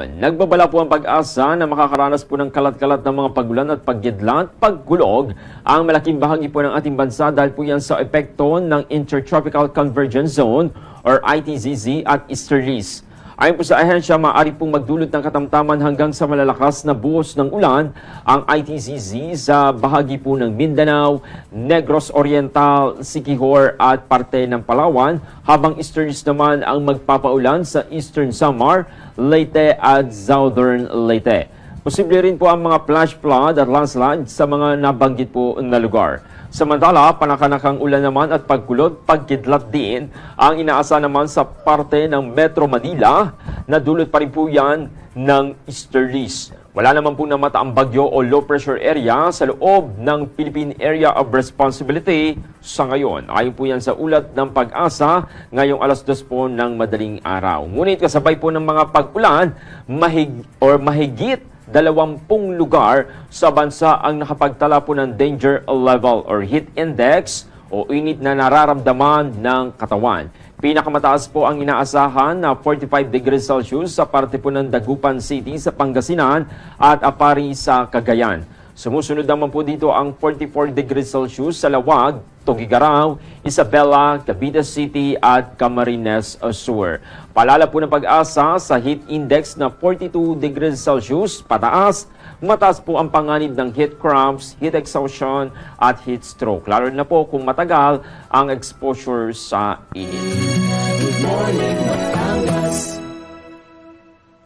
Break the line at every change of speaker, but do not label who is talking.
Nagbabala po ang Pag-asa na makakaranas po ng kalat-kalat ng mga pagulan at paggidlat, pagkulog ang malaking bahagi po ng ating bansa dahil po yan sa epekto ng Intertropical Convergence Zone or ITZZ at Easterlies. Ayon po sa ahensya, maaari pong magdulot ng katamtaman hanggang sa malalakas na buhos ng ulan ang ITZZ sa bahagi po ng Mindanao, Negros Oriental, Siquijor at parte ng Palawan, habang Easterlies naman ang magpapaulan sa Eastern Samar, Leyte at Southern Leyte. Posible rin po ang mga flash flood at landslide sa mga nabanggit po na lugar. Samantala, panakanakang ulan naman at pagkulog, pagkidlat din ang inaasa naman sa parte ng Metro Manila na dulot pa rin po yan ng Easterlies. Wala naman po namata ang bagyo o low pressure area sa loob ng Philippine Area of Responsibility sa ngayon. Ayon po yan sa ulat ng Pag-asa ngayong alas 2 po ng madaling araw. Ngunit kasabay po ng mga pag-ulan, mahigit 20 lugar sa bansa ang nakapagtala po ng danger level or heat index o init na nararamdaman ng katawan. Pinakamataas po ang inaasahan na 45 degrees Celsius sa parte po ng Dagupan City sa Pangasinan at Apari sa Cagayan. Sumusunod naman po dito ang 44 degrees Celsius sa Lawag, Tugigaraw, Isabela, Cavite City at Camarines Sur. Palala po ng Pag-asa sa heat index na 42 degrees Celsius pataas. Mataas po ang panganib ng heat cramps, heat exhaustion at heat stroke. Lalo na po kung matagal ang exposure sa init. Good morning.